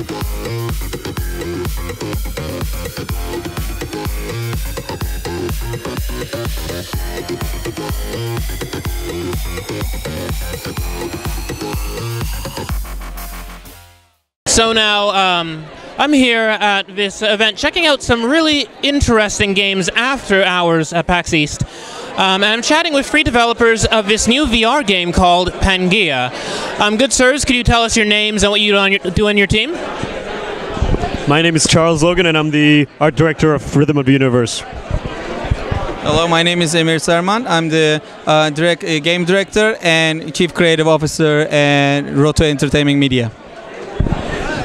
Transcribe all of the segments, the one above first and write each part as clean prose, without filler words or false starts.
So now, I'm here at this event checking out some really interesting games after hours at PAX East. And I'm chatting with three developers of this new VR game called Pangea. Good sirs, could you tell us your names and what you do on your team? My name is Charles Logan, and I'm the art director of Rhythm of the Universe. Hello, my name is Emir Sarman. I'm the game director and chief creative officer at Roto Entertainment Media.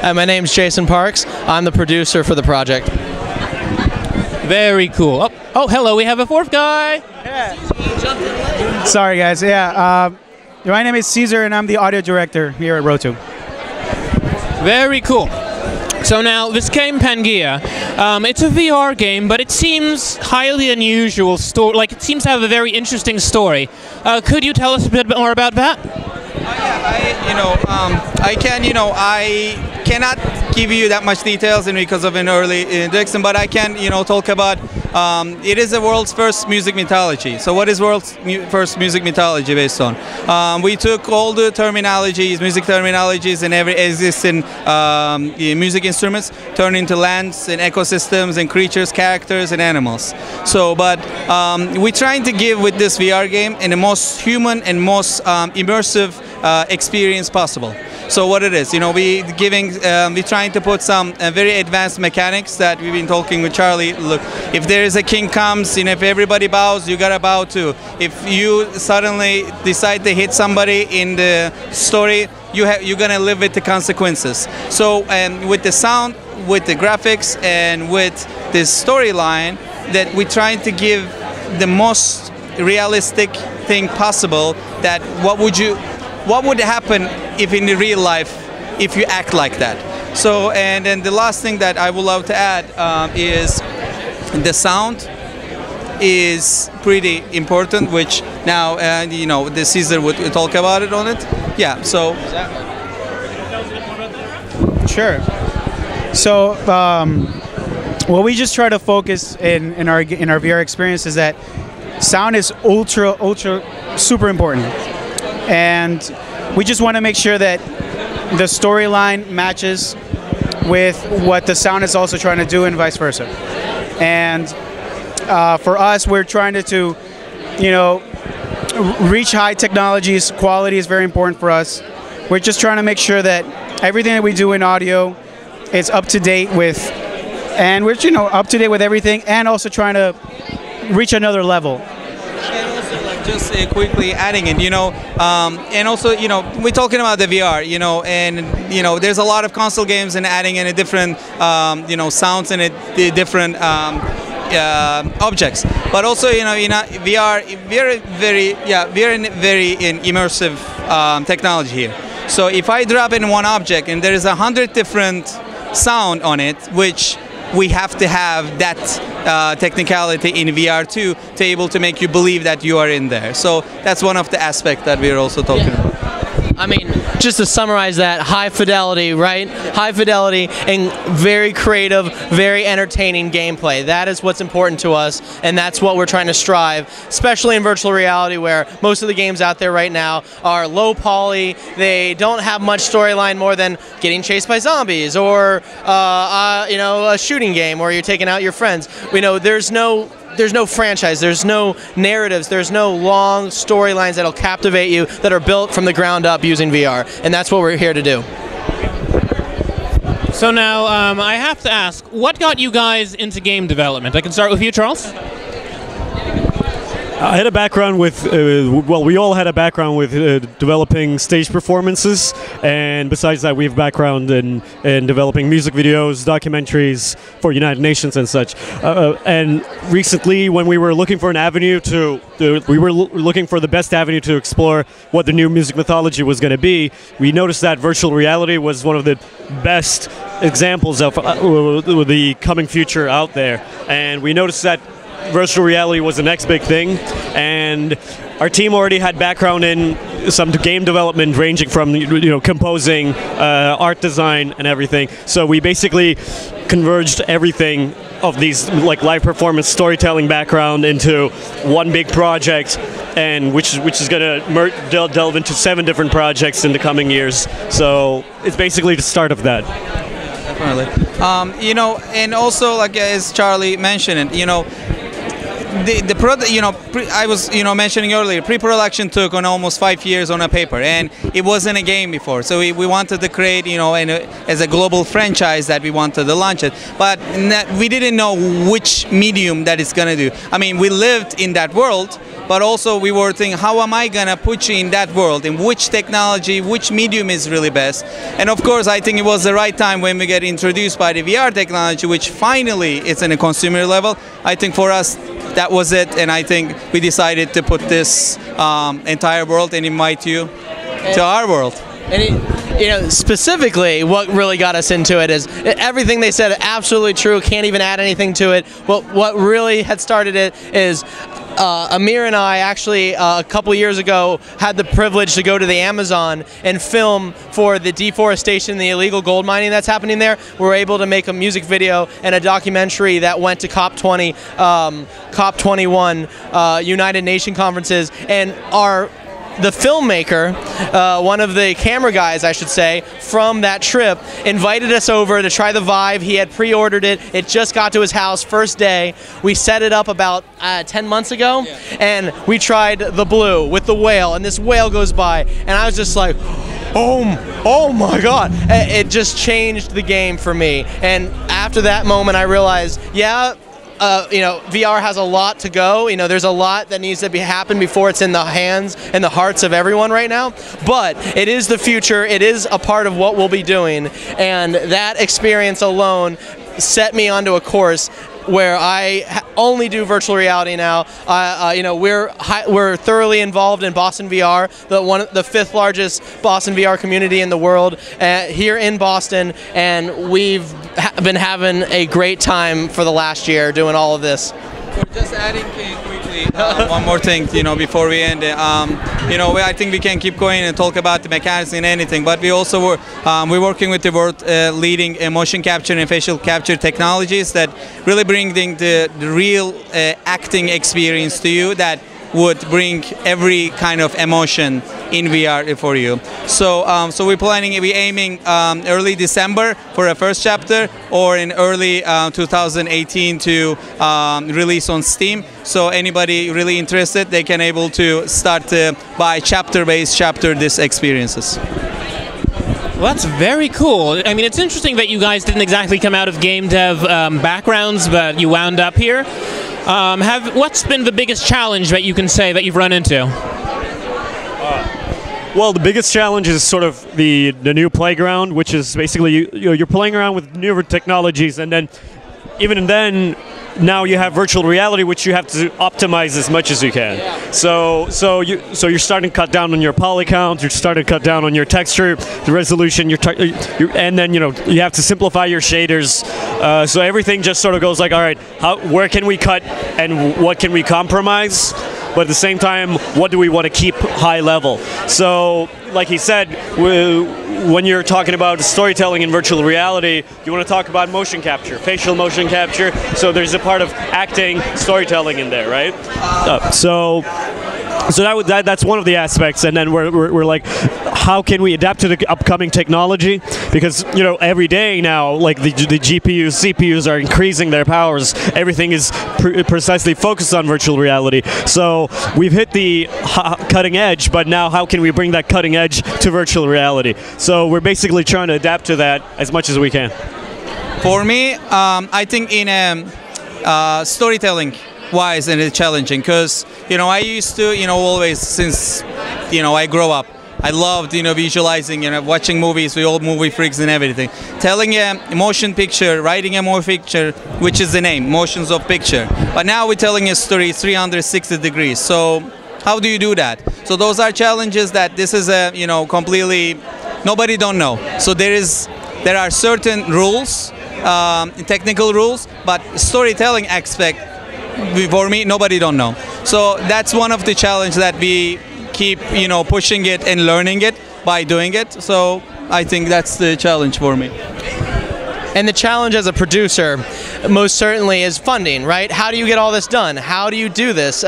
My name's Jason Parks. I'm the producer for the project. Very cool. Oh, hello, we have a fourth guy. Yeah. Sorry, guys. Yeah, my name is Caesar, and I'm the audio director here at Roto. Very cool. So now, this game Pangea, it's a VR game, but it seems highly unusual. It seems to have a very interesting story. Could you tell us a bit more about that? I cannot give you that much details because of an early introduction, but I can, talk about. It is the world's first music mythology. So, what is world's first music mythology based on? We took all the music terminologies, and every existing music instruments, turned into lands and ecosystems and creatures, characters, and animals. So, but we're trying to give with this VR game in the most human and most immersive experience possible. So what it is, we're trying to put some very advanced mechanics that we've been talking with Charlie. Look, if there is a king comes, if everybody bows, you gotta bow too. If you suddenly decide to hit somebody in the story, you're gonna live with the consequences. So, with the sound, with the graphics, and with this storyline, that we're trying to give the most realistic thing possible. That what would happen if in the real life if you act like that. So, and then the last thing that I would love to add is the sound is pretty important, which now the Caesar would talk about it on it. Yeah, so sure. So what we just try to focus in our VR experience is that sound is ultra super important. And we just want to make sure that the storyline matches with what the sound is also trying to do, and vice versa. And for us, we're trying to reach high technologies. Quality is very important for us. We're just trying to make sure that everything that we do in audio is up to date with, and we're up to date with everything, and also trying to reach another level. Just quickly adding it, and also, we're talking about the VR, and there's a lot of console games, and adding in a different, sounds and different objects. But also, VR, we're in very immersive technology here. So if I drop in one object and there is 100 different sound on it, which we have to have that technicality in VR too, to able to make you believe that you are in there. So that's one of the aspects that we're also talking about. I mean, just to summarize that, high fidelity, right? High fidelity and very creative, very entertaining gameplay. That is what's important to us, and that's what we're trying to strive, especially in virtual reality, where most of the games out there right now are low poly. They don't have much storyline more than getting chased by zombies, or a shooting game where you're taking out your friends. There's no franchise, there's no narratives, there's no long storylines that'll captivate you that are built from the ground up using VR, and that's what we're here to do. So now, I have to ask, what got you guys into game development? I can start with you, Charles. I had a background with, we all had a background with developing stage performances, and besides that, we have background in developing music videos, documentaries for United Nations and such. And recently, when we were looking for an avenue looking for the best avenue to explore what the new music mythology was going to be, we noticed that virtual reality was one of the best examples of the coming future out there, and we noticed that virtual reality was the next big thing, and our team already had background in some game development ranging from composing, art design, and everything. So we basically converged everything of these like live performance storytelling background into one big project, and which is going to delve into 7 different projects in the coming years. So it's basically the start of that. Definitely. And also, like as Charlie mentioned, I was mentioning earlier, pre-production took on almost 5 years on a paper, and it wasn't a game before. So we wanted to create, as a global franchise that we wanted to launch it, but we didn't know which medium that it's gonna do. I mean, we lived in that world, but also we were thinking, how am I gonna put you in that world, and which technology, which medium is really best? And of course, I think it was the right time when we get introduced by the VR technology, which finally is in a consumer level. I think for us, that was it, and I think we decided to put this entire world and invite you to our world. And specifically, what really got us into it is everything they said, absolutely true. Can't even add anything to it. But what really had started it is Amir and I actually a couple years ago had the privilege to go to the Amazon and film for the deforestation, the illegal gold mining that's happening there. We were able to make a music video and a documentary that went to COP20, COP21, United Nations conferences, and the filmmaker, one of the camera guys, I should say, from that trip, invited us over to try the Vive. He had pre-ordered it. It just got to his house first day. We set it up about 10 months ago, and we tried the Blue with the whale, and this whale goes by, and I was just like, oh my God. It just changed the game for me. And after that moment, I realized, VR has a lot to go. There's a lot that needs to happen before it's in the hands and the hearts of everyone right now. But it is the future. It is a part of what we'll be doing. And that experience alone set me onto a course where I only do virtual reality now. We're thoroughly involved in Boston VR, the 5th largest Boston VR community in the world, here in Boston, and we've been having a great time for the last year doing all of this. Just adding quickly one more thing, before we end. I think we can keep going and talk about the mechanics and anything, but we also we're working with the world leading motion capture and facial capture technologies that really bring the real acting experience to you that would bring every kind of emotion in VR for you. So we're aiming early December for a first chapter, or in early 2018 to release on Steam. So anybody really interested, they can able to start to buy chapter-based these experiences. Well, that's very cool. I mean, it's interesting that you guys didn't exactly come out of game dev backgrounds, but you wound up here. What's been the biggest challenge that you can say that you've run into? Well, the biggest challenge is sort of the new playground, which is basically you're playing around with newer technologies, and then even then, now you have virtual reality, which you have to optimize as much as you can. So you're starting to cut down on your poly count, you're starting to cut down on your texture, the resolution, and then you have to simplify your shaders. So everything just sort of goes like, all right, where can we cut and what can we compromise? But at the same time, what do we want to keep high level? So, like he said, when you're talking about storytelling in virtual reality, you want to talk about motion capture, facial motion capture. So there's a part of acting, storytelling in there, right? So that's one of the aspects, and then we're like, how can we adapt to the upcoming technology? Because every day now, like the GPUs, CPUs are increasing their powers. Everything is precisely focused on virtual reality. So we've hit the cutting edge, but now how can we bring that cutting edge to virtual reality? So we're basically trying to adapt to that as much as we can. For me, I think in storytelling wise, and it's challenging because I used to always, since I grew up, I loved visualizing, watching movies. We all movie freaks and everything. Telling a motion picture, writing a motion picture, which is the name, motions of picture. But now we're telling a story 360 degrees. So how do you do that? So those are challenges that this is a completely nobody don't know. So there are certain rules, technical rules, but storytelling aspect, for me, nobody don't know. So that's one of the challenges that we keep pushing it and learning it by doing it. So I think that's the challenge for me. And the challenge as a producer, most certainly, is funding, right? How do you get all this done? How do you do this?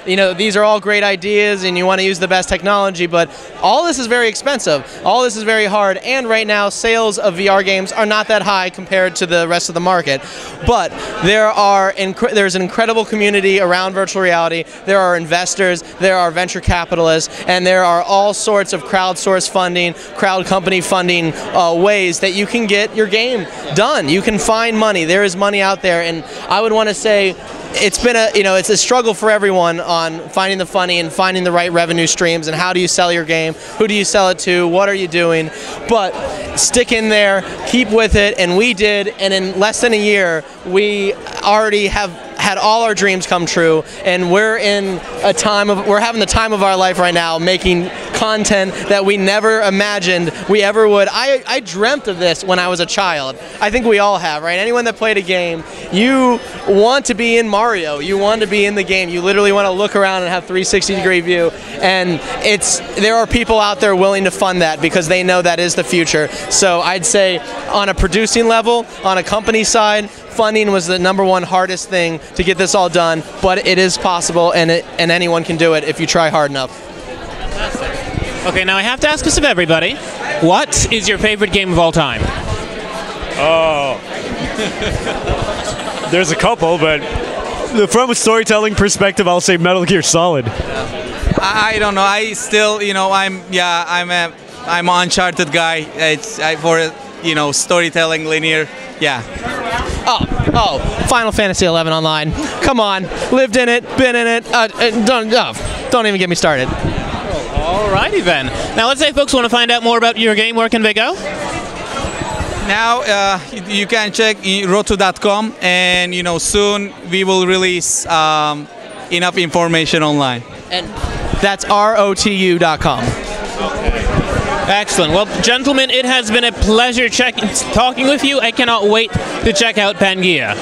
These are all great ideas, and you want to use the best technology, but all this is very expensive. All this is very hard, and right now, sales of VR games are not that high compared to the rest of the market. But there's an incredible community around virtual reality. There are investors, there are venture capitalists, and there are all sorts of crowdsource funding, crowd company funding ways that you can get your game done. You can find money. There is money out there, and I would want to say it's been it's a struggle for everyone on finding the funding and finding the right revenue streams and how do you sell your game, who do you sell it to, what are you doing, but stick in there, keep with it, and we did, and in less than a year we already have had all our dreams come true, and we're having the time of our life right now, making content that we never imagined we ever would. I dreamt of this when I was a child. I think we all have, right? Anyone that played a game, you want to be in Mario, you want to be in the game, you literally want to look around and have 360-degree view, and there are people out there willing to fund that because they know that is the future. So I'd say on a producing level, on a company side, funding was the #1 hardest thing to get this all done, but it is possible, and anyone can do it if you try hard enough. Fantastic. Okay, now I have to ask this of everybody. What is your favorite game of all time? Oh. There's a couple, but from a storytelling perspective, I'll say Metal Gear Solid. I don't know. I still, I'm an Uncharted guy. For storytelling, linear. Yeah. Oh, Final Fantasy 11 Online. Come on, lived in it, been in it. Don't even get me started. Alrighty then. Now let's say folks want to find out more about your game. Where can they go? Now you can check rotu.com, and soon we will release enough information online. And that's rotu.com. Excellent. Well, gentlemen, it has been a pleasure talking with you. I cannot wait to check out Pangaea.